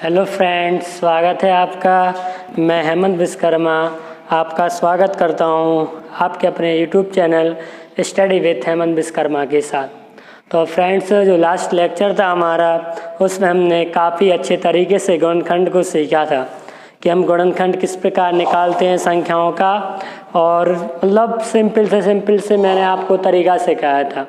Hello friends, स्वागत है आपका। मैं हेमंत विश्वकर्मा आपका स्वागत करता हूं आपके अपने YouTube channel study with Hemant Vishwakarma के साथ। तो फ्रेंड्स, जो लास्ट लेक्चर था हमारा, उसमें हमने काफ़ी अच्छे तरीके से गुणनखंड को सीखा था कि हम गुणनखंड किस प्रकार निकालते हैं संख्याओं का, और मतलब सिंपल से मैंने आपको तरीका सिखाया था।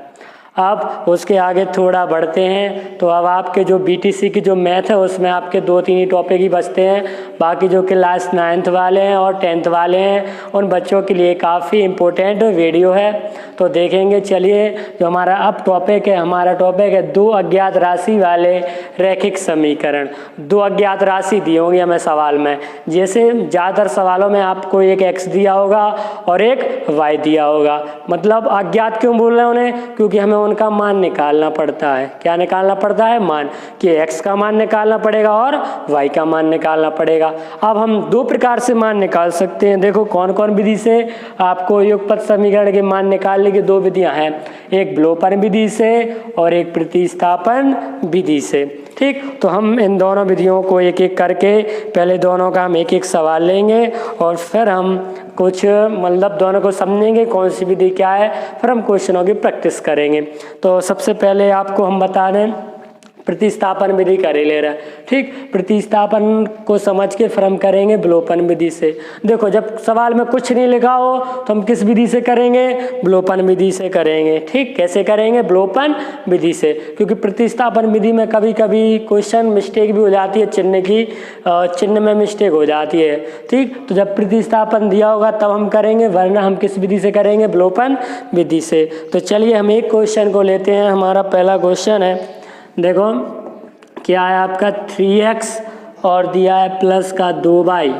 अब उसके आगे थोड़ा बढ़ते हैं तो अब आपके जो बीटीसी की जो मैथ है उसमें आपके 2-3 ही टॉपिक ही बचते हैं। बाकी जो क्लास 9th वाले हैं और 10th वाले हैं उन बच्चों के लिए काफ़ी इम्पोर्टेंट वीडियो है, तो देखेंगे। चलिए, जो हमारा अब टॉपिक है दो अज्ञात राशि वाले रैखिक समीकरण। दो अज्ञात राशि दी होंगी हमें सवाल में, जैसे ज़्यादातर सवालों में आपको एक x दिया होगा और एक y दिया होगा। मतलब अज्ञात क्यों बोल रहे हैं उन्हें? क्योंकि हमें उनका मान निकालना पड़ता है। क्या निकालना पड़ता है? मान। कि x का मान निकालना पड़ेगा और y का मान निकालना पड़ेगा। अब हम दो प्रकार से मान निकाल सकते हैं। देखो कौन कौन विधि से आपको युगपत समीकरण के मान निकालने की दो विधियां हैं, एक विलोपन विधि से और एक प्रतिस्थापन विधि से। ठीक, तो हम इन दोनों विधियों को एक एक करके पहले दोनों का हम एक एक सवाल लेंगे और फिर हम कुछ मतलब दोनों को समझेंगे कौन सी विधि क्या है, फिर हम क्वेश्चनों की प्रैक्टिस करेंगे। तो सबसे पहले आपको हम बता दें प्रतिस्थापन विधि कर ही ले रहा है। ठीक, प्रतिस्थापन को समझ के फिर हम करेंगे विलोपन विधि से। देखो, जब सवाल में कुछ नहीं लिखा हो तो हम किस विधि से करेंगे? विलोपन विधि से करेंगे। ठीक, कैसे करेंगे? विलोपन विधि से, क्योंकि प्रतिस्थापन विधि में कभी कभी क्वेश्चन मिस्टेक भी हो जाती है, चिन्ह में मिस्टेक हो जाती है। ठीक, तो जब प्रतिस्थापन दिया होगा तब हम करेंगे, वरना हम किस विधि से करेंगे? विलोपन विधि से। तो चलिए हम एक क्वेश्चन को लेते हैं। हमारा पहला क्वेश्चन है, देखो क्या है आपका 3x और दिया है प्लस का 2y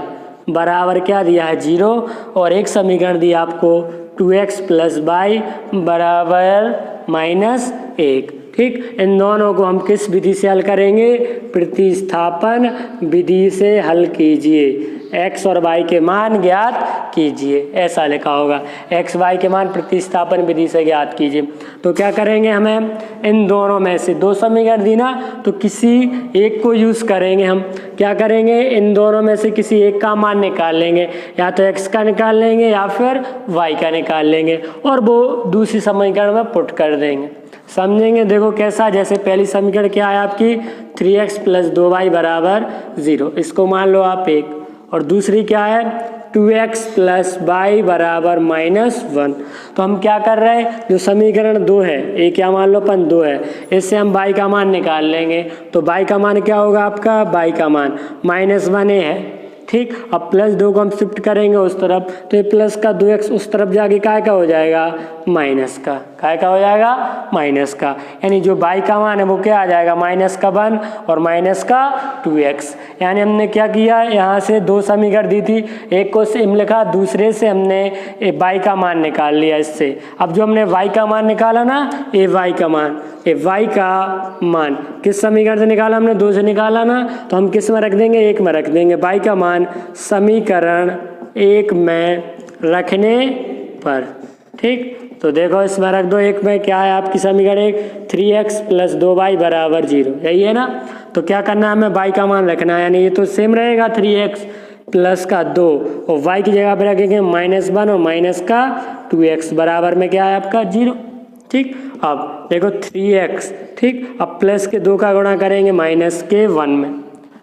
बराबर क्या दिया है? 0, और एक समीकरण दिया आपको 2x प्लस y बराबर -1। ठीक, इन दोनों को हम किस विधि से हल करेंगे? प्रतिस्थापन विधि से हल कीजिए। x और y के मान ज्ञात कीजिए, ऐसा लिखा होगा। x y के मान प्रतिस्थापन विधि से ज्ञात कीजिए। तो क्या करेंगे? हमें इन दोनों में से दो समीकरण दी ना, तो किसी एक को यूज़ करेंगे। हम क्या करेंगे? इन दोनों में से किसी एक का मान निकाल लेंगे, या तो x का निकाल लेंगे या फिर y का निकाल लेंगे, और वो दूसरी समीकरण में पुट कर देंगे। समझेंगे? देखो कैसा, जैसे पहली समीकरण क्या है आपकी 3x प्लस 2y बराबर 0, इसको मान लो आप 1, और दूसरी क्या है 2x प्लस y बराबर -1। तो हम क्या कर रहे हैं? जो समीकरण 2 है, एक क्या मान लो अपन 2 है, इससे हम y का मान निकाल लेंगे। तो y का मान क्या होगा आपका? y का मान -1 है। ठीक, अब +2 को हम शिफ्ट करेंगे उस तरफ, तो ये प्लस का 2x उस तरफ जाके काय का हो जाएगा? माइनस का। काय का हो जाएगा? माइनस का। यानी जो y का मान है वो क्या आ जाएगा? -1 और -2x। यानी हमने क्या किया, यहाँ से दो समीकरण दी थी, एक को सिम लिखा, दूसरे से हमने y का मान निकाल लिया इससे। अब जो हमने y का मान निकाला ना, ये y का मान किस समीकरण से निकाला? हमने 2 से निकाला ना, तो हम किस में रख देंगे? 1 में रख देंगे। y का मान समीकरण 1 में रखने पर। ठीक, तो देखो इसमें रख दो 1 में। क्या है आपकी समीकरण 1? 3x प्लस 2y बराबर 0, यही है ना। तो क्या करना है? हमें y का मान रखना है, यानी ये तो सेम रहेगा 3x प्लस का 2, और y की जगह पर रखेंगे -1 और -2x बराबर में क्या है आपका? 0। ठीक, अब देखो 3x। ठीक, अब प्लस के 2 का गुणा करेंगे माइनस के 1 में,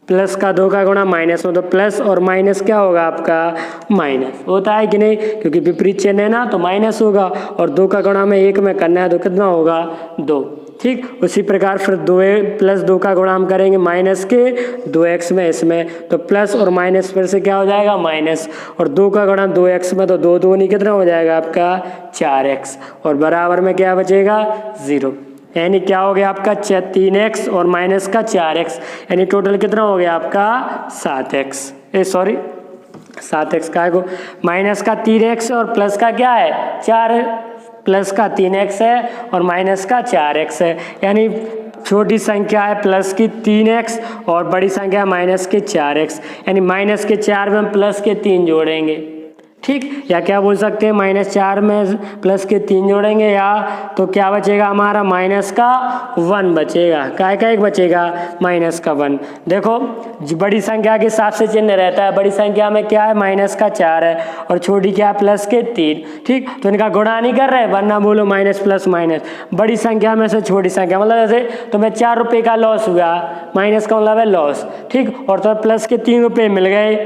प्लस का 2 का गुणा माइनस में, तो प्लस और माइनस क्या होगा आपका? माइनस होता है कि नहीं? क्योंकि विपरीत चिन्ह है ना, तो माइनस होगा, और 2 का गुणा में 1 में करना है तो कितना होगा? 2। ठीक, उसी प्रकार फिर 2 का गुणा हम करेंगे माइनस के 2x में, इसमें तो प्लस और माइनस फिर से क्या हो जाएगा? माइनस, और 2 का गुणा 2x में, तो 2 दूनी कितना हो जाएगा आपका? 4x, और बराबर में क्या बचेगा? 0। यानी क्या हो गया आपका? 3x और माइनस का 4x, यानी टोटल कितना हो गया आपका? 7x। 7x का को माइनस का 3x और प्लस का क्या है? 4, प्लस का 3x है और माइनस का 4x है। यानी छोटी संख्या है प्लस की 3x और बड़ी संख्या माइनस के 4x, यानी -4 में हम प्लस के 3 जोड़ेंगे। ठीक, या क्या बोल सकते हैं -4 में प्लस के 3 जोड़ेंगे या तो क्या बचेगा हमारा -1 बचेगा। काय का एक बचेगा -1। देखो बड़ी संख्या के हिसाब से चिन्ह रहता है, बड़ी संख्या में क्या है -4 है और छोटी क्या है +3। ठीक, तो इनका गुणा नहीं कर रहे वरना बोलो माइनस प्लस माइनस। बड़ी संख्या में से छोटी संख्या मतलब जैसे तुम्हें 4 रुपये का लॉस हुआ, माइनस का मतलब है लॉस। ठीक, और तो प्लस के 3 रुपये मिल गए,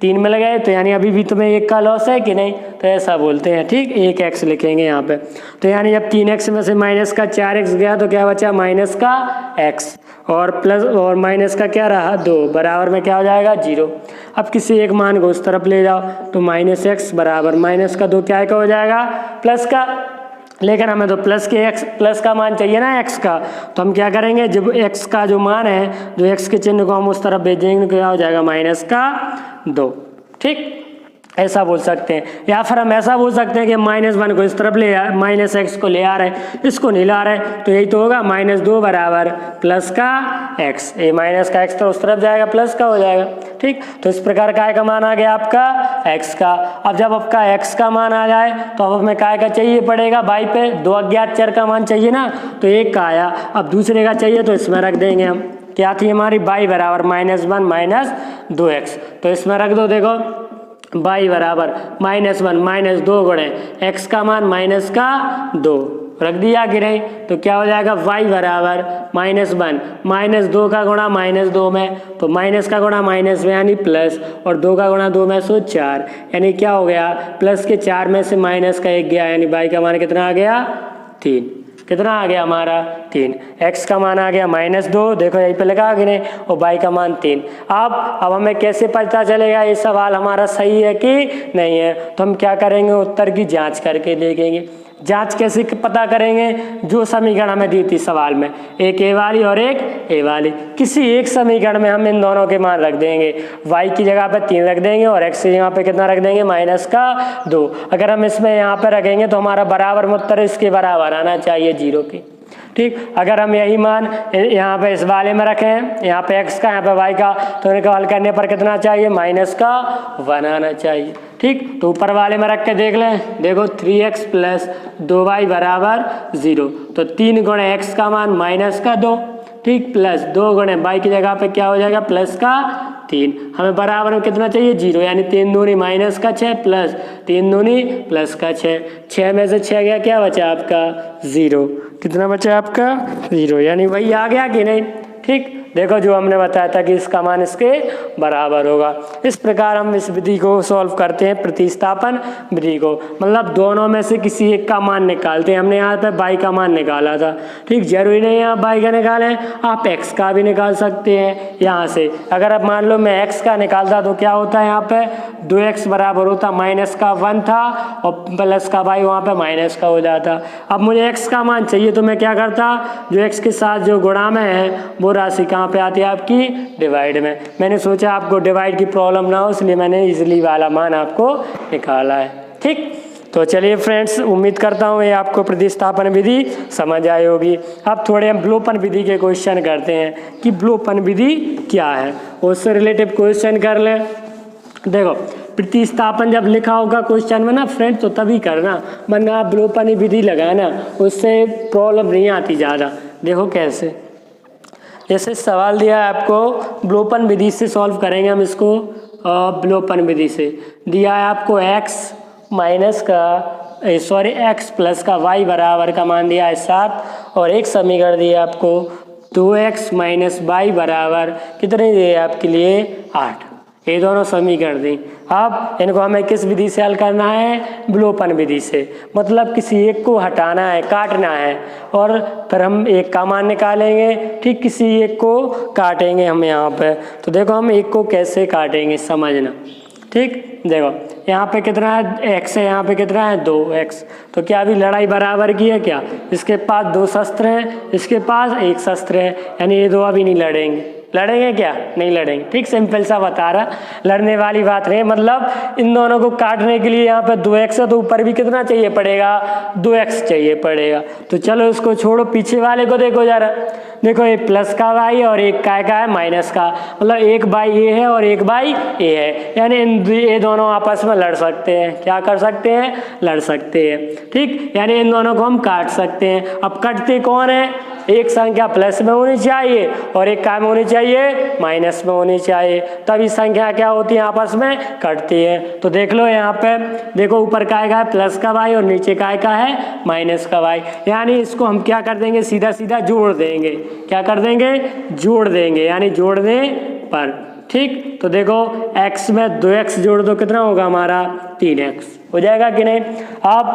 3 मिल गए तो यानी अभी भी तुम्हें 1 का लॉस है कि नहीं, तो ऐसा बोलते हैं। ठीक, 1x लिखेंगे यहाँ पे। तो यानी जब 3x में से -4x गया तो क्या बचा -x और प्लस और माइनस का क्या रहा 2 बराबर में क्या हो जाएगा 0। अब किसी एक मान को उस तरफ ले जाओ तो -x बराबर -2 क्या का हो जाएगा प्लस का, लेकिन हमें तो प्लस का मान चाहिए ना x का, तो हम क्या करेंगे जब x का जो मान है, जो x के चिन्ह को हम उस तरफ भेजेंगे तो क्या हो जाएगा -2। ठीक, ऐसा बोल सकते हैं। या फिर हम ऐसा बोल सकते हैं कि -1 को इस तरफ ले आ, -x को ले आ रहे, इसको नहीं ला रहे, तो यही तो होगा -2 बराबर +x। ये -x तो उस तरफ जाएगा प्लस का हो जाएगा। ठीक, तो इस प्रकार काय का मान आ गया आपका x का। अब जब आपका x का मान आ जाए तो अब हमें काय का चाहिए पड़ेगा y पे, 2 अज्ञात चर का मान चाहिए ना, तो 1 का आया। अब दूसरे का चाहिए तो इसमें रख देंगे हम, क्या थी हमारी y बराबर -1 -2x, तो इसमें रख दो। देखो y बराबर -1 -2 गुणे x का मान -2 रख दिया कि नहीं, तो क्या हो जाएगा y बराबर -1 -2 का गुणा -2 में, तो माइनस का गुणा माइनस में यानी प्लस, और 2 का गुणा 2 में सो 4, यानी क्या हो गया प्लस के 4 में से माइनस का 1 गया, यानी y का मान कितना आ गया 3। कितना आ गया हमारा 3। x का मान आ गया -2, देखो यहीं पे लगा कि नहीं, और y का मान 3। अब हमें कैसे पता चलेगा ये सवाल हमारा सही है कि नहीं है, तो हम क्या करेंगे उत्तर की जांच करके देखेंगे। जांच कैसे पता करेंगे, जो समीकरण हमें दी थी सवाल में, एक ए वाली और एक ए वाली, किसी एक समीकरण में हम इन दोनों के मान रख देंगे। y की जगह पे 3 रख देंगे और x की जगह पे कितना रख देंगे -2। अगर हम इसमें यहाँ पे रखेंगे तो हमारा बराबर में उत्तर इसके बराबर आना चाहिए 0 की। ठीक, अगर हम यही मान यहाँ पे इस वाले में रखें, यहाँ पे x का यहाँ पे y का, तो इनको हल करने पर कितना चाहिए -1 आना चाहिए। ठीक, तो ऊपर वाले में रख के देख लें, देखो 3x + 2y बराबर 0, तो 3 गुणे x का मान -2, ठीक, प्लस 2 गुणे y की जगह पे क्या हो जाएगा +3। हमें बराबर में कितना चाहिए 0, यानी 3 दूनी -6 प्लस 3 दूनी +6, 6 में से 6 गया, क्या बचा आपका 0। कितना बचा आपका 0, यानी वही आ गया कि नहीं। ठीक, देखो जो हमने बताया था कि इसका मान इसके बराबर होगा। इस प्रकार हम इस विधि को सॉल्व करते हैं, प्रतिस्थापन विधि को, मतलब दोनों में से किसी एक का मान निकालते हैं। हमने यहाँ पे y का मान निकाला था। ठीक, जरूरी नहीं है आप y का निकालें, आप x का भी निकाल सकते हैं यहाँ से। अगर आप मान लो मैं x का निकालता तो क्या होता है, यहाँ पे 2x बराबर होता -1 था और प्लस का y वहाँ पे माइनस का हो जाता। अब मुझे x का मान चाहिए तो मैं क्या करता, जो x के साथ जो गुणा में है वो राशि कहाँ पे आती है आपकी डिवाइड में। मैंने सोचा आपको डिवाइड की प्रॉब्लम ना हो, इसलिए मैंने इजली वाला मान आपको निकाला है। ठीक, तो चलिए फ्रेंड्स, उम्मीद करता हूँ ये आपको प्रतिस्थापन विधि समझ आई होगी। अब थोड़े हम विलोपन विधि के क्वेश्चन करते हैं कि विलोपन विधि क्या है, उससे रिलेटिव क्वेश्चन कर लें। देखो प्रतिस्थापन जब लिखा होगा क्वेश्चन में ना फ्रेंड, तो तभी करना, वरना आप विलोपन विधि लगाना, उससे प्रॉब्लम नहीं आती ज़्यादा। देखो कैसे, जैसे सवाल दिया है आपको, विलोपन विधि से सॉल्व करेंगे हम इसको। विलोपन विधि से दिया है आपको x प्लस का y बराबर का मान दिया है 7, और एक समीकरण दिया आपको 2x - y बराबर कितने दिए आपके लिए 8। ये दोनों समीकरण दी। अब इनको हमें किस विधि से हल करना है, विलोपन विधि से, मतलब किसी एक को हटाना है, काटना है, और फिर हम एक का मान निकालेंगे। ठीक, किसी एक को काटेंगे हम यहाँ पे। तो देखो हम एक को कैसे काटेंगे समझना। ठीक, देखो यहाँ पे कितना है x है, यहाँ पे कितना है 2x, तो क्या अभी लड़ाई बराबर की है क्या, इसके पास 2 शस्त्र हैं, इसके पास 1 शस्त्र है, यानी ये दो अभी नहीं लड़ेंगे। लड़ेंगे क्या? नहीं लड़ेंगे। ठीक, सिंपल सा बता रहा, लड़ने वाली बात नहीं। मतलब इन दोनों को काटने के लिए यहाँ पे 2x है तो ऊपर भी कितना चाहिए पड़ेगा? 2x चाहिए पड़ेगा। तो चलो इसको छोड़ो, पीछे वाले को देखो जरा। देखो ये प्लस का y और एक का है माइनस का, मतलब एक बाई ए है और एक बाई ए है, यानी ये दोनों आपस में लड़ सकते हैं। क्या कर सकते हैं? लड़ सकते हैं। ठीक, यानी इन दोनों को हम काट सकते हैं। अब कटते कौन है? एक संख्या प्लस में होनी चाहिए और एक क्या में होनी चाहिए? माइनस में होनी चाहिए, तभी संख्या क्या होती है? आपस में कटती है। तो देख लो यहाँ पे, देखो ऊपर का है प्लस का y और नीचे का है माइनस का y, यानी इसको हम क्या कर देंगे? सीधा सीधा जोड़ देंगे। क्या कर देंगे? जोड़ देंगे, यानी जोड़ने पर। ठीक, तो देखो x में 2x जोड़ दो, कितना होगा हमारा? 3x हो जाएगा कि नहीं? अब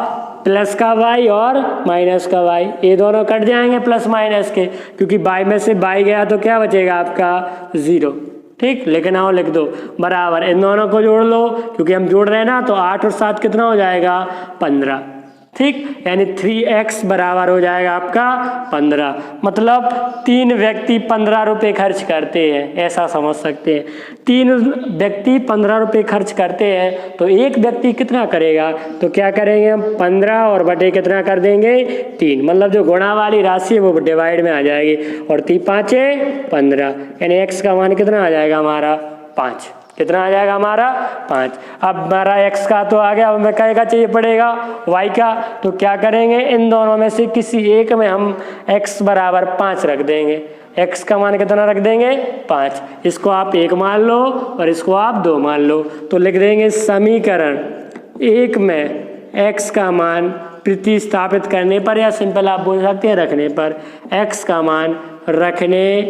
प्लस का y और माइनस का y, ये दोनों कट जाएंगे प्लस माइनस के, क्योंकि y में से y गया तो क्या बचेगा आपका? 0। ठीक, लेकिन आओ लिख दो बराबर, इन दोनों को जोड़ लो, क्योंकि हम जोड़ रहे हैं ना, तो 8 और 7 कितना हो जाएगा? 15। ठीक, यानी 3x बराबर हो जाएगा आपका 15। मतलब 3 व्यक्ति 15 रुपये खर्च करते हैं, ऐसा समझ सकते हैं। 3 व्यक्ति 15 रुपये खर्च करते हैं तो एक व्यक्ति कितना करेगा? तो क्या करेंगे हम? 15 और बटे कितना कर देंगे? 3, मतलब जो गुणा वाली राशि है वो डिवाइड में आ जाएगी, और 3 5 15, यानी x का मान कितना आ जाएगा हमारा? 5। कितना आ जाएगा हमारा? 5। अब हमारा x का तो आ गया, अब हमें क्या चाहिए पड़ेगा? y का। तो क्या करेंगे? इन दोनों में से किसी एक में हम x बराबर 5 रख देंगे। x का मान कितना रख देंगे? 5। इसको आप 1 मान लो और इसको आप 2 मान लो, तो लिख देंगे समीकरण 1 में x का मान प्रतिस्थापित करने पर, या सिंपल आप बोल सकते हैं रखने पर, x का मान रखने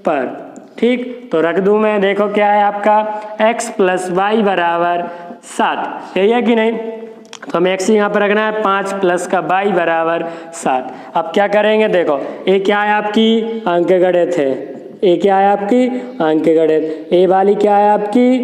पर। ठीक, तो रख दूं मैं। देखो क्या है आपका? x प्लस वाई बराबर 7, यही है कि नहीं? तो हमें x यहाँ पर रखना है 5 प्लस का y बराबर 7। अब क्या करेंगे? देखो ये क्या है आपकी? अंकगणित है। ये क्या है आपकी? अंकगणित। ये वाली क्या है आपकी?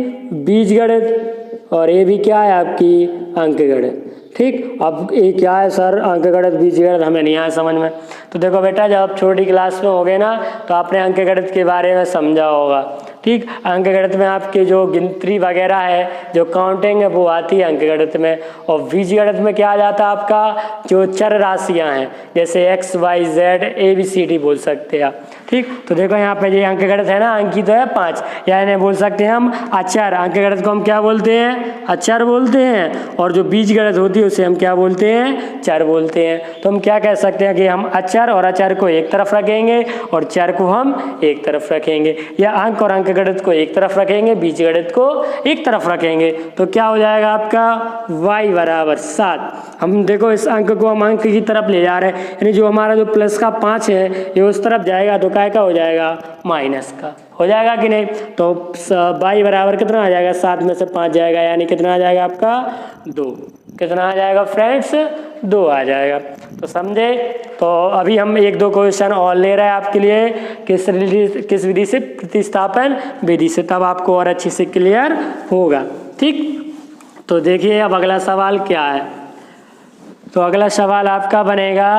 बीजगणित, और ये भी क्या है आपकी? अंकगणित। ठीक, अब ये क्या है सर? अंकगणित बीजगणित हमें नहीं आया समझ में। तो देखो बेटा, जब आप छोटी क्लास में होगे ना तो आपने अंकगणित के बारे में समझा होगा। ठीक, अंकगणित में आपके जो गिनती वगैरह है, जो काउंटिंग है, वो आती है अंकगणित में। और बीजगणित में क्या आ जाता है आपका? जो चर राशियां हैं, जैसे x y z ABCD बोल सकते हैं आप। ठीक, तो देखो यहाँ पे ये अंकगणित है ना, अंक की तो है 5, यानी बोल सकते हैं हम अचर। अंकगणित को हम क्या बोलते हैं? अचर बोलते हैं। और जो बीजगणित होती है उसे हम क्या बोलते हैं? चर बोलते हैं। तो हम क्या कह सकते हैं कि हम अचर और अचर को एक तरफ रखेंगे और चर को हम एक तरफ रखेंगे, या अंक और अंकगणित को एक तरफ रखेंगे, बीजगणित को एक तरफ रखेंगे। तो क्या हो जाएगा आपका? y बराबर 7। हम देखो इस अंक को हम अंक की तरफ ले जा रहे हैं, यानी जो हमारा जो प्लस का 5 है ये उस तरफ जाएगा, तो क्या हो जाएगा? माइनस का हो जाएगा कि नहीं? तो y बराबर कितना आ जाएगा? 7 में से 5 जाएगा, यानी कितना आ जाएगा आपका? 2। कितना आ जाएगा फ्रेंड्स? 2 आ जाएगा। तो समझे? तो अभी हम 1-2 क्वेश्चन और ले रहे हैं आपके लिए, किस विधि से? प्रतिस्थापन विधि से, तब आपको और अच्छे से क्लियर होगा। ठीक, तो देखिए अब अगला सवाल क्या है। तो अगला सवाल आपका बनेगा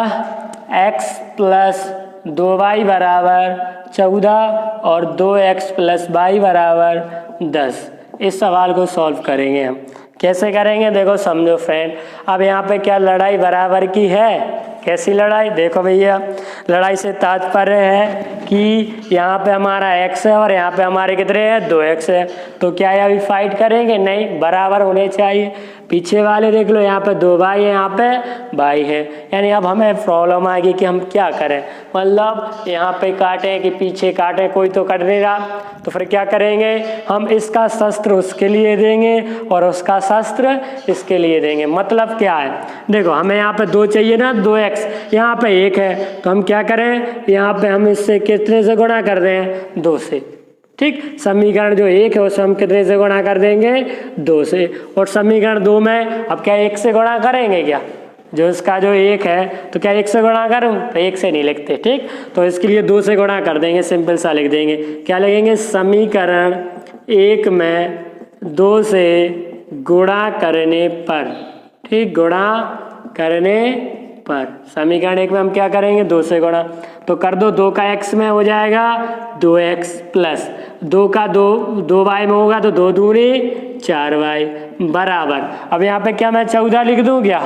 x प्लस 2y बराबर 14 और 2x प्लस y बराबर 10। इस सवाल को सॉल्व करेंगे हम। कैसे करेंगे? देखो समझो फ्रेंड, अब यहाँ पे क्या लड़ाई बराबर की है? कैसी लड़ाई? देखो भैया, लड़ाई से तात्पर्य है कि यहाँ पे हमारा x है और यहाँ पे हमारे कितने हैं? 2x है। तो क्या ये अभी फाइट करेंगे? नहीं, बराबर होने चाहिए। पीछे वाले देख लो, यहाँ पे 2y है, यहाँ पे y है, यानी अब हमें प्रॉब्लम आएगी कि हम क्या करें। मतलब यहाँ पे काटें कि पीछे काटें, कोई तो कट नहीं रहा, तो फिर क्या करेंगे? हम इसका शस्त्र उसके लिए देंगे और उसका शस्त्र इसके लिए देंगे। मतलब क्या है? देखो हमें यहाँ पे 2 चाहिए ना, 2x, यहाँ पे 1 है, तो हम क्या करें? यहाँ पे हम इससे कितने से गुणा कर रहे हैं? 2 से। ठीक, समीकरण जो 1 है उसे हम कितने से गुणा कर देंगे? 2 से। और समीकरण 2 में अब क्या 1 से गुणा करेंगे क्या? जो इसका जो 1 है, तो क्या 1 से गुणा करूं? तो 1 से नहीं लिखते। ठीक, तो इसके लिए 2 से गुणा कर देंगे, सिंपल सा लिख देंगे। क्या लिखेंगे? समीकरण 1 में 2 से गुणा करने पर। ठीक, गुणा करने पर। समीकरण 1 में हम क्या करेंगे, 2 से गुणा, तो कर दो 2 का x में हो जाएगा 2x प्लस 2 का 2y में होगा तो 2 दूनी 4y बराबर। अब यहाँ पे क्या मैं 14 लिख दूँ क्या,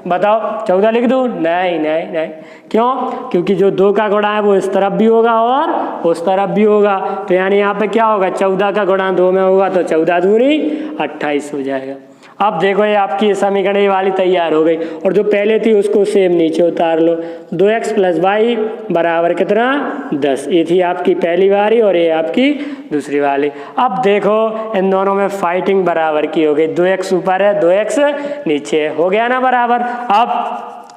बताओ 14 लिख दूँ? नहीं नहीं नहीं, क्यों? क्योंकि जो 2 का गुणा है वो इस तरफ भी होगा और उस तरफ भी होगा, तो यानी यहाँ पे क्या होगा, 14 का गुणा 2 में होगा तो 14 दूनी 28 हो जाएगा। अब देखो ये आपकी समीकरण ये वाली तैयार हो गई, और जो पहले थी उसको सेम नीचे उतार लो। 2x प्लस वाई बराबर कितना, 10। ये थी आपकी पहली वाली और ये आपकी दूसरी वाली। अब देखो इन दोनों में फाइटिंग बराबर की हो गई, 2x ऊपर है 2x नीचे, हो गया ना बराबर।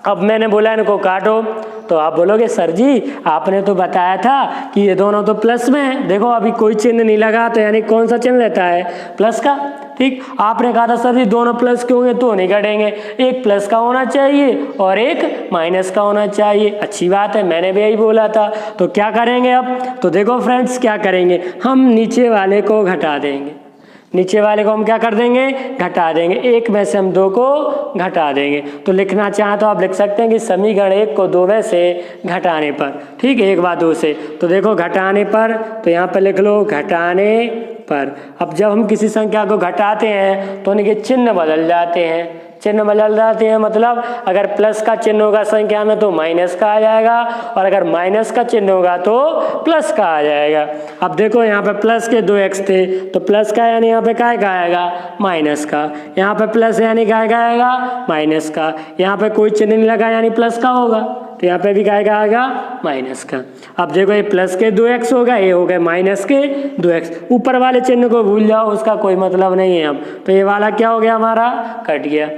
अब मैंने बोला इनको काटो, तो आप बोलोगे सर जी आपने तो बताया था कि ये दोनों तो प्लस में है। देखो अभी कोई चिन्ह नहीं लगा, तो यानी कौन सा चिन्ह लेता है, प्लस का। ठीक, आपने कहा था सर जी दोनों प्लस के होंगे तो नहीं कटेंगे, एक प्लस का होना चाहिए और एक माइनस का होना चाहिए। अच्छी बात है, मैंने भी यही बोला था। तो क्या करेंगे अब, तो देखो फ्रेंड्स क्या करेंगे, हम नीचे वाले को घटा देंगे। नीचे वाले को हम क्या कर देंगे, घटा देंगे। 1 में से हम 2 को घटा देंगे। तो लिखना चाहें तो आप लिख सकते हैं कि समीकरण 1 को 2 में से घटाने पर, ठीक है, 1 बार 2 से, तो देखो घटाने पर, तो यहाँ पर लिख लो घटाने पर। अब जब हम किसी संख्या को घटाते हैं तो उनके चिन्ह बदल जाते हैं। चिन्ह बदल जाते हैं मतलब अगर प्लस का चिन्ह होगा संख्या में तो माइनस का आ जाएगा, और अगर माइनस का चिन्ह होगा तो प्लस का आ जाएगा। अब देखो यहाँ पे प्लस के 2x थे तो प्लस का यानी यहाँ पे काय का आएगा, माइनस का। यहाँ पे प्लस यानी काय का आएगा, माइनस का। यहाँ पे कोई चिन्ह नहीं लगा यानी प्लस का होगा, तो यहाँ पे भी काय का आएगा, माइनस का। अब देखो ये प्लस के 2x होगा, ये हो गए माइनस के 2x। ऊपर वाले चिन्ह को भूल जाओ, उसका कोई मतलब नहीं है अब, तो ये वाला क्या हो गया हमारा, कट गया।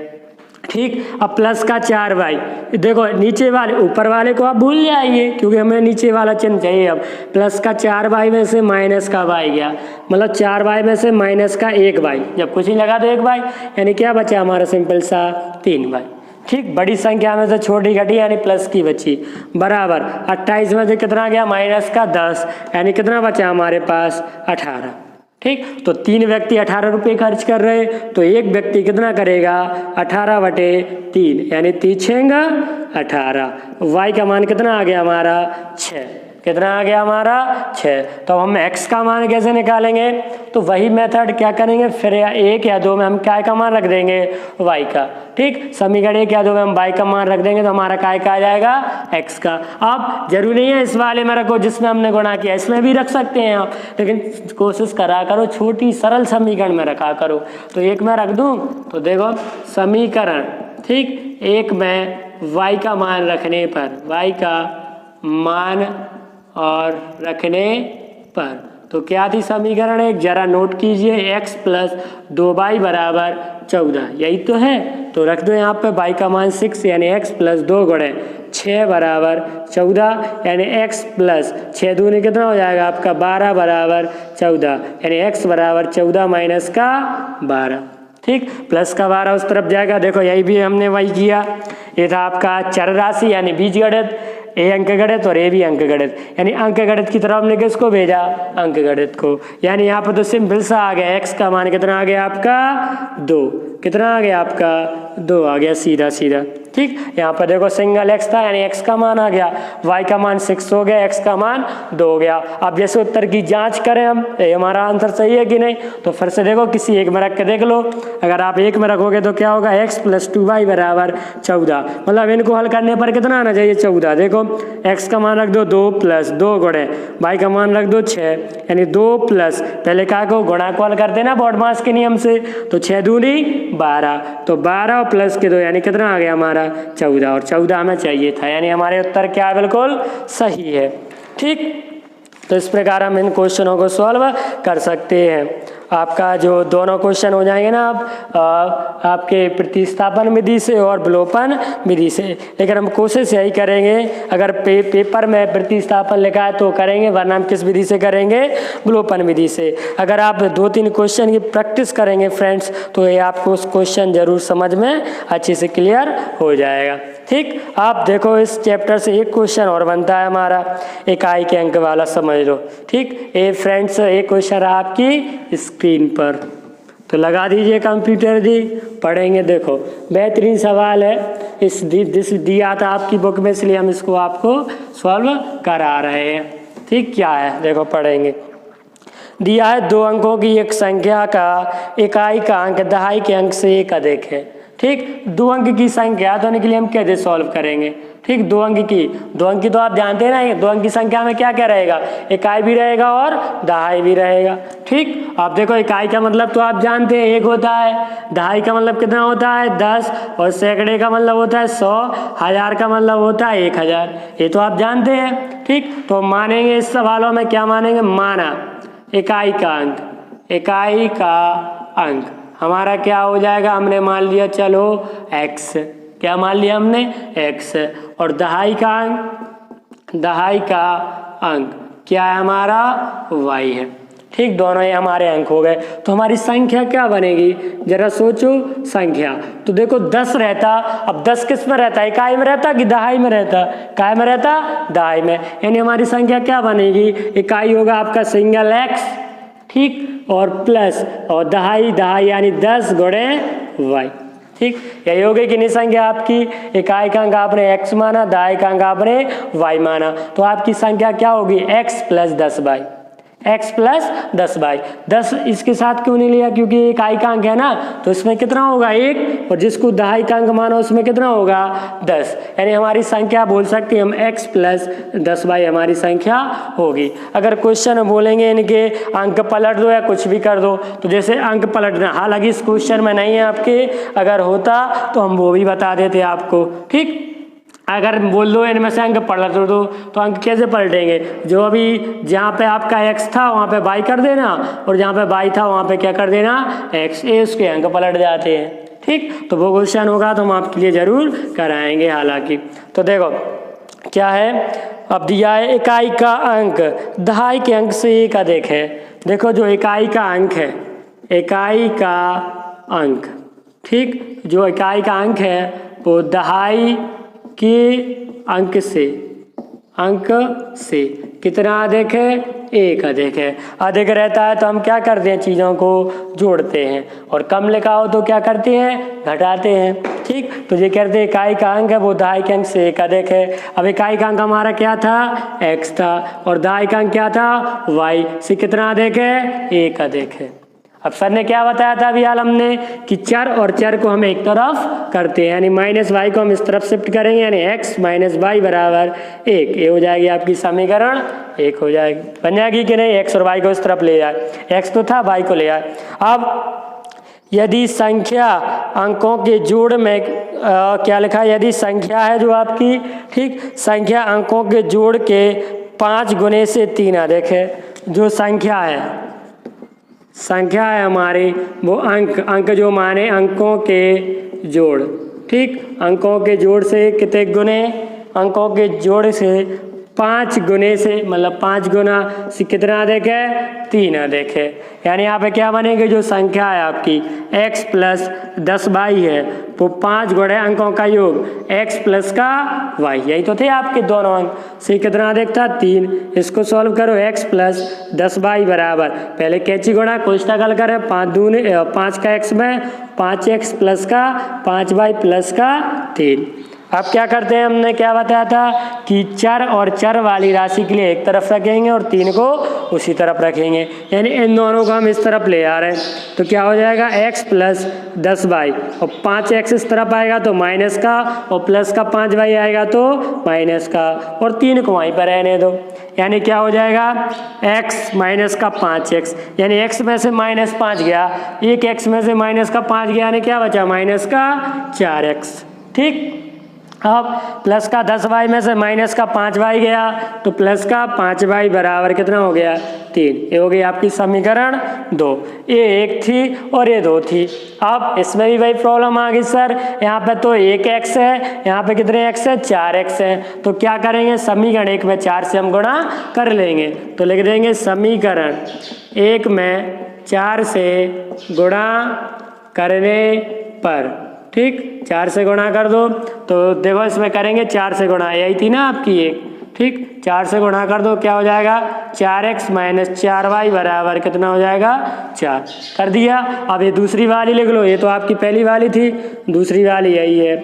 ठीक, अब प्लस का 4y, देखो नीचे वाले ऊपर वाले को आप भूल जाइए क्योंकि हमें नीचे वाला चिन्ह चाहिए। अब प्लस का 4y में से माइनस का y गया, मतलब 4y में से माइनस का 1y, जब कुछ नहीं लगा तो 1y, यानी क्या बचा हमारा सिंपल सा 3y। ठीक, बड़ी संख्या में से छोटी घटी यानी प्लस की बची, बराबर 28 में से कितना गया, माइनस का 10, यानी कितना बचा हमारे पास 18। ठीक, तो 3 व्यक्ति 18 रुपये खर्च कर रहे, तो एक व्यक्ति कितना करेगा, 18/3, यानी 3 × 18। y का मान कितना आ गया हमारा, 6। कितना आ गया हमारा, 6। तो हम x का मान कैसे निकालेंगे, तो वही मेथड क्या करेंगे, फिर 1 या 2 में हम काय का मान रख देंगे, y का। ठीक, समीकरण 1 या 2 में हम y का मान रख देंगे तो हमारा काय का आ जाएगा, x का। अब जरूरी नहीं है इस वाले में रखो जिसमें हमने गुणा किया, इसमें भी रख सकते हैं आप, लेकिन कोशिश करा करो छोटी सरल समीकरण में रखा करो। तो 1 में रख दूं, तो देखो समीकरण, ठीक, 1 में y का मान रखने पर, y का मान और रखने पर, तो क्या थी समीकरण 1, जरा नोट कीजिए, x प्लस 2y बराबर 14, यही तो है। तो रख दो यहाँ पे y का मान 6, यानी x प्लस 2 गुणे 6 बराबर 14, यानी x प्लस 6 दूनी कितना हो जाएगा आपका 12 बराबर 14, यानी x बराबर 14 माइनस का 12। ठीक, प्लस का 12 उस तरफ जाएगा। देखो यही भी हमने वही किया, ये था आपका चर राशि यानी बीजगणित, ए अंक गणित और ए भी अंक गणित, यानी अंक गणित की तरफ हमने किसको भेजा, अंक गणित को। यानी यहाँ पर तो सिंपल सा आ गया, x का मान कितना आ गया आपका 2, कितना आ गया आपका 2 आ गया, सीधा सीधा। ठीक, यहाँ पर देखो सिंगल x था यानी x का मान आ गया, y का मान 6 हो गया, x का मान 2 हो गया। अब जैसे उत्तर की जांच करें हम, ये हमारा आंसर सही है कि नहीं, तो फिर से देखो किसी एक में रख के देख लो। अगर आप 1 में रखोगे तो क्या होगा, x प्लस 2y बराबर 14, मतलब इनको हल करने पर कितना आना चाहिए, 14। देखो x का मान रख दो 2 प्लस 2 गुणे y का मान रख दो 6, यानी 2 प्लस पहले क्या को गुणा को हल करते ना बॉडमास के नियम से, तो 6 दूनी 12, तो 12 प्लस के 2 यानी कितना आ गया हमारा 14, और 14 हमें चाहिए था, यानी हमारे उत्तर क्या बिल्कुल सही है। ठीक, तो इस प्रकार हम इन क्वेश्चनों को सॉल्व कर सकते हैं। आपका जो दोनों क्वेश्चन हो जाएंगे ना आपके प्रतिस्थापन विधि से और विलोपन विधि से, लेकिन हम कोशिश यही करेंगे अगर पेपर में प्रतिस्थापन लिखा है तो करेंगे, वरना हम किस विधि से करेंगे, विलोपन विधि से। अगर आप 2-3 क्वेश्चन की प्रैक्टिस करेंगे फ्रेंड्स, तो ये आपको उस क्वेश्चन जरूर समझ में अच्छे से क्लियर हो जाएगा। ठीक, आप देखो इस चैप्टर से एक क्वेश्चन और बनता है हमारा, इकाई के अंक वाला, समझ लो। ठीक, ये फ्रेंड्स एक क्वेश्चन आपकी स्क्रीन पर, तो लगा दीजिए कंप्यूटर जी, पढ़ेंगे। देखो बेहतरीन सवाल है, इस दिया था आपकी बुक में, इसलिए हम इसको आपको सॉल्व करा रहे हैं। ठीक, क्या है देखो पढ़ेंगे। दिया है 2 अंकों की एक संख्या का इकाई का अंक दहाई के अंक से एक अधिक है। ठीक, 2 अंक की संख्या तो उनके लिए हम कैसे सॉल्व करेंगे। ठीक, 2 अंक की तो आप जानते हैं ना, 2 अंक की संख्या में क्या क्या रहेगा, इकाई भी रहेगा और दहाई भी रहेगा। ठीक, आप देखो इकाई का मतलब तो आप जानते हैं 1 होता है, दहाई का मतलब कितना होता है 10, और सैकड़े का मतलब होता है 100, हजार का मतलब होता है 1000, ये तो आप जानते हैं। ठीक, तो मानेंगे इस सवालों में क्या मानेंगे, माना इकाई का अंक हमारा क्या हो जाएगा, हमने मान लिया चलो x, क्या मान लिया हमने x, और दहाई का अंक क्या है हमारा y है। ठीक, दोनों ही हमारे अंक हो गए। तो हमारी संख्या क्या बनेगी, जरा सोचो संख्या। तो देखो 10 रहता, अब 10 किस में रहता, इकाई में रहता कि दहाई में रहता, काय में रहता, दहाई में, यानी हमारी संख्या क्या बनेगी, इकाई होगा आपका सिंगल x, ठीक, और प्लस और दहाई यानी 10 गुणे y। ठीक, यही हो गई कि नहीं संख्या आपकी, इकाई का अंक आपने x माना, दहाई का अंक आपने y माना, तो आपकी संख्या क्या होगी x plus 10y, x plus 10y। 10 इसके साथ क्यों नहीं लिया, क्योंकि इकाई का अंक है ना, तो इसमें कितना होगा 1, और जिसको दहाई का अंक मानो उसमें कितना होगा 10, यानी हमारी संख्या बोल सकते हैं हम x प्लस 10y हमारी संख्या होगी। अगर क्वेश्चन बोलेंगे इनके अंक पलट दो या कुछ भी कर दो, तो जैसे अंक पलटना, हालांकि इस क्वेश्चन में नहीं है आपके, अगर होता तो हम वो भी बता देते आपको। ठीक, अगर बोल दो इनमें से अंक पलट दो, तो अंक कैसे पलटेंगे, जो अभी जहाँ पे आपका x था वहाँ पे y कर देना, और जहाँ पे y था वहाँ पे क्या कर देना x, ये उसके अंक पलट जाते हैं। ठीक, तो वो क्वेश्चन होगा तो हम आपके लिए जरूर कराएंगे हालांकि। तो देखो क्या है, अब दिया है इकाई का अंक दहाई के अंक से एक अधिक है। देखो जो इकाई का अंक है, इकाई का अंक, ठीक, जो इकाई का अंक है वो दहाई के अंक से कितना अधिक है, एक अधिक है। अधिक रहता है तो हम क्या करते हैं, चीज़ों को जोड़ते हैं, और कम लिखा हो तो क्या करते हैं, घटाते हैं। ठीक, तो ये कहते हैं इकाई का अंक है वो दहाई के अंक से एक अधिक है। अब इकाई का अंक हमारा क्या था, x था, और दहाई का अंक क्या था, y से कितना अधिक है, एक अधिक है। अब सर ने क्या बताया था अभी हाल हमने, कि चर और चर को हम एक तरफ करते हैं, यानी माइनस वाई को हम इस तरफ शिफ्ट करेंगे, यानी x माइनस वाई बराबर 1, ये हो जाएगी आपकी समीकरण 1 हो जाएगी। बन जाएगी कि नहीं, x और y को इस तरफ ले जाए, x तो था y को ले जाए। अब यदि संख्या अंकों के जोड़ में क्या लिखा है, यदि संख्या है जो आपकी, ठीक, संख्या अंकों के जोड़ के 5 गुने से 3 अधिक है। जो संख्या है हमारी वो अंक जो माने अंकों के जोड़, ठीक, अंकों के जोड़ से कितने गुने, अंकों के जोड़ से 5 गुने से, मतलब 5 गुना से कितना अधिक है, 3 अधिक है। यानी यहाँ पे क्या बनेगी, जो संख्या है आपकी x प्लस 10y है वो 5 गुणे अंकों का योग x प्लस का y, यही तो थे आपके दोनों अंक, से कितना अधिक था 3। इसको सॉल्व करो, x प्लस 10y बराबर, पहले कैची गुणा कोष्टक हल करें, 5 का x में 5x प्लस का 5y प्लस का 3। अब क्या करते हैं, हमने क्या बताया था कि चर और चर वाली राशि के लिए एक तरफ रखेंगे और 3 को उसी तरफ रखेंगे, यानी इन दोनों को हम इस तरफ ले आ रहे हैं। तो क्या हो जाएगा x प्लस 10y, और 5x इस तरफ आएगा तो माइनस का, और प्लस का 5y आएगा तो माइनस का, और 3 को वहीं पर रहने दो, यानी क्या हो जाएगा x माइनस का 5x, यानी x में से -5 गया, एक x में से -5 गया, यानी क्या बचा माइनस का 4x। ठीक, अब प्लस का 10y में से माइनस का 5y गया, तो प्लस का 5y बराबर कितना हो गया 3। ये हो गई आपकी समीकरण 2। ये 1 थी और ये 2 थी। अब इसमें भी वही प्रॉब्लम आ गई सर, यहाँ पे तो 1x है, यहाँ पे कितने x है 4x है, तो क्या करेंगे, समीकरण 1 में 4 से हम गुणा कर लेंगे, तो लिख देंगे समीकरण 1 में 4 से गुणा करने पर, ठीक, 4 से गुणा कर दो, तो देखो इसमें करेंगे 4 से गुणा, यही थी ना आपकी 1, ठीक, 4 से गुणा कर दो, क्या हो जाएगा 4x माइनस 4y बराबर कितना हो जाएगा 4। कर दिया। अब ये दूसरी वाली लिख लो, ये तो आपकी पहली वाली थी, दूसरी वाली यही है,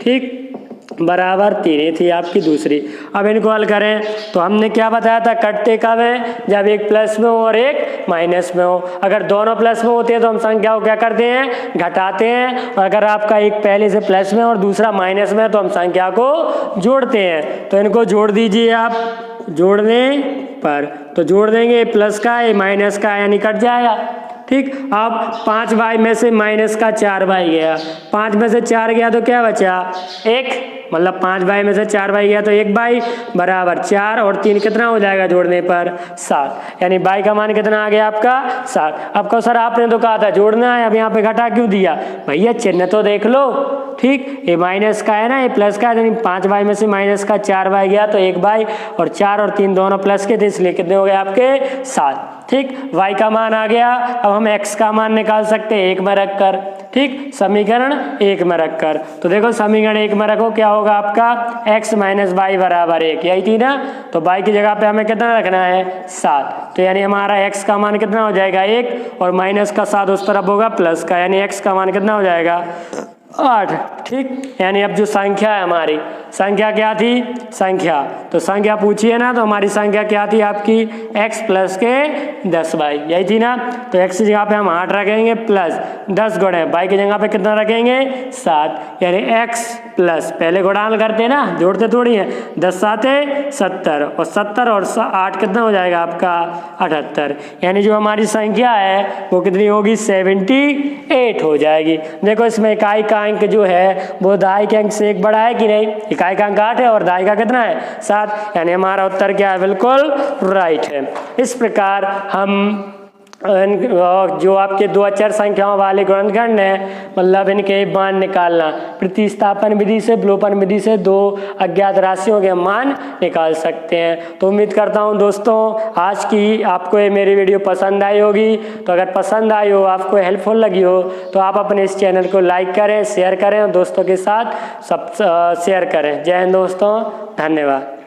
ठीक, बराबर 3 ये थी आपकी दूसरी। अब इनको हल करें तो हमने क्या बताया था, कटते कब है, जब एक प्लस में हो और एक माइनस में हो। अगर दोनों प्लस में होते हैं तो हम संख्या को क्या करते हैं, घटाते हैं, और अगर आपका एक पहले से प्लस में और दूसरा माइनस में है तो हम संख्या को जोड़ते हैं। तो इनको जोड़ दीजिए आप, जोड़ने पर तो जोड़ देंगे, प्लस का ये माइनस का यानी कट जाएगा, ठीक। अब 5y में से माइनस का 4y गया, 5 में से 4 गया तो क्या बचा 1, मतलब 5y में से 4y गया तो 1y बराबर 4 और 3 कितना हो जाएगा जोड़ने पर 7, यानी y का मान कितना आ गया आपका 7। अब कहो सर आपने तो कहा था जोड़ना है, अब यहाँ पे घटा क्यों दिया, भैया चिन्ह तो देख लो, ठीक, ये माइनस का है ना, ये प्लस का है, यानी 5y में से माइनस का 4y गया तो 1y, और 4 और 3 दोनों प्लस के थे इसलिए कितने हो गए आपके 7, ठीक। y का मान आ गया। अब हम x का मान निकाल सकते हैं 1 में रखकर, ठीक, समीकरण 1 में रखकर। तो देखो समीकरण 1 में रखो, क्या होगा आपका x माइनस वाई बराबर 1, यही थी ना, तो y की जगह पे हमें कितना रखना है 7, तो यानी हमारा x का मान कितना हो जाएगा 1 और माइनस का 7 उस तरफ होगा प्लस का, यानी x का मान कितना हो जाएगा 8, ठीक। यानी अब जो संख्या है हमारी, संख्या क्या थी, संख्या तो संख्या पूछी है ना, तो हमारी संख्या क्या थी आपकी x प्लस के 10y, यही थी ना, तो x की जगह पे हम 8 रखेंगे प्लस 10 गुणे y की जगह पे कितना रखेंगे 7, यानी x प्लस, पहले गुणान करते हैं ना, जोड़ते थोड़ी है, 10 7 70 और 70 और 8 कितना हो जाएगा आपका 78, यानी जो हमारी संख्या है वो कितनी होगी 78 हो जाएगी। देखो इसमें इकाई का अंक जो है वो दहाई के अंक से 1 बड़ा है कि नहीं, इकाई का अंक 8 है और दहाई का कितना है 7, यानी हमारा उत्तर क्या है, बिल्कुल राइट है। इस प्रकार हम जो आपके 2 अचर संख्याओं वाले गुणनखंड है, मतलब इनके मान निकालना, प्रतिस्थापन विधि से, विलोपन विधि से 2 अज्ञात राशियों के मान निकाल सकते हैं। तो उम्मीद करता हूं दोस्तों आज की आपको ये मेरी वीडियो पसंद आई होगी। तो अगर पसंद आई हो, आपको हेल्पफुल लगी हो, तो आप अपने इस चैनल को लाइक करें, शेयर करें और दोस्तों के साथ सब शेयर करें। जय हिंद दोस्तों, धन्यवाद।